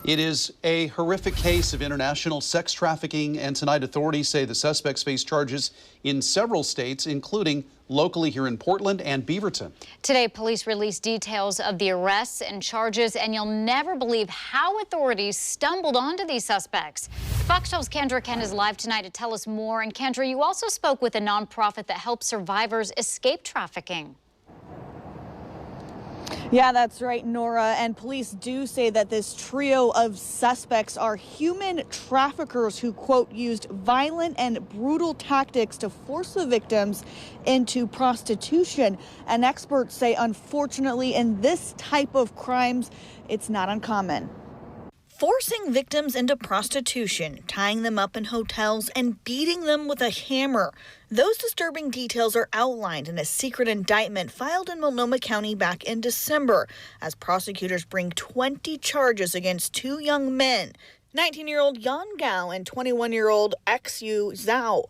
It is a horrific case of international sex trafficking, and tonight authorities say the suspects face charges in several states, including locally here in Portland and Beaverton. Today, police released details of the arrests and charges, and you'll never believe how authorities stumbled onto these suspects. Fox 12's KANDRA Ken is live tonight to tell us more. And KANDRA, you also spoke with a nonprofit that helps survivors escape trafficking. Yeah, that's right, Nora. And police do say that this trio of suspects are human traffickers who, quote, used violent and brutal tactics to force the victims into prostitution. And experts say, unfortunately, in this type of crimes, it's not uncommon. Forcing victims into prostitution, tying them up in hotels, and beating them with a hammer. Those disturbing details are outlined in a secret indictment filed in Multnomah County back in December, as prosecutors bring 20 charges against two young men, 19-year-old Yan Gao and 21-year-old Xu Zhao.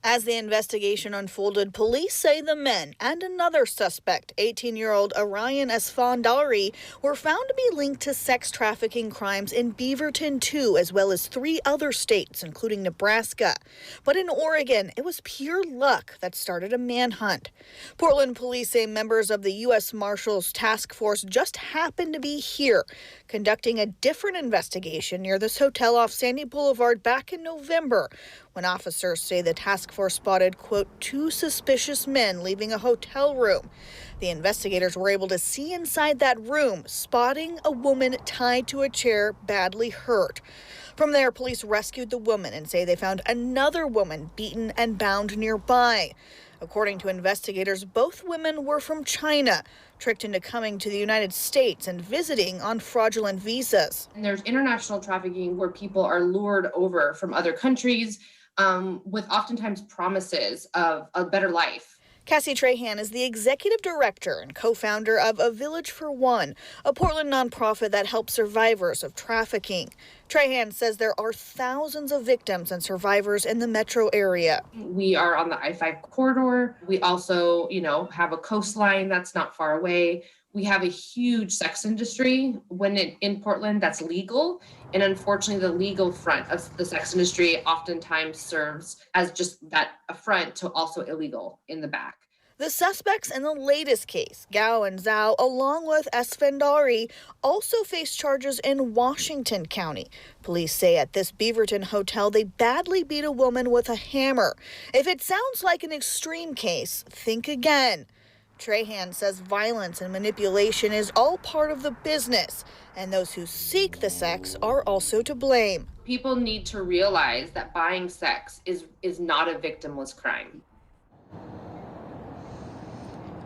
As the investigation unfolded, police say the men and another suspect, 18-year-old Orion Esfandari, were found to be linked to sex trafficking crimes in Beaverton, too, as well as 3 other states, including Nebraska. But in Oregon, it was pure luck that started a manhunt. Portland police say members of the U.S. Marshals Task Force just happened to be here, conducting a different investigation near this hotel off Sandy Boulevard back in November, when officers say the task force spotted, quote, 2 suspicious men leaving a hotel room. The investigators were able to see inside that room, spotting a woman tied to a chair, badly hurt. From there, police rescued the woman and say they found another woman beaten and bound nearby. According to investigators, both women were from China, tricked into coming to the United States and visiting on fraudulent visas. And there's international trafficking where people are lured over from other countries with oftentimes promises of a better life. Cassie Trahan is the executive director and co-founder of A Village for One, a Portland nonprofit that helps survivors of trafficking. Trahan says there are thousands of victims and survivors in the metro area. We are on the I-5 corridor. We also, have a coastline that's not far away. We have a huge sex industry in Portland that's legal. And unfortunately, the legal front of the sex industry oftentimes serves as just that a front to also illegal in the back. The suspects in the latest case, Gao and Zhao, along with Esfandari, also face charges in Washington County. Police say at this Beaverton hotel, they badly beat a woman with a hammer. If it sounds like an extreme case, think again. Trahan says violence and manipulation is all part of the business, and those who seek the sex are also to blame. People need to realize that buying sex is not a victimless crime.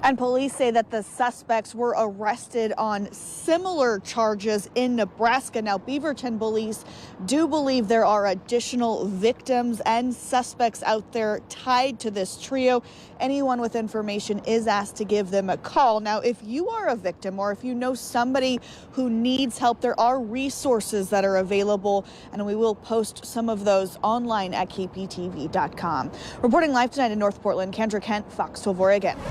And police say that the suspects were arrested on similar charges in Nebraska. Now, Beaverton police do believe there are additional victims and suspects out there tied to this trio. Anyone with information is asked to give them a call. Now, if you are a victim or if you know somebody who needs help, there are resources that are available, and we will post some of those online at kptv.com. Reporting live tonight in North Portland, KANDRA Kent, Fox 12 Oregon.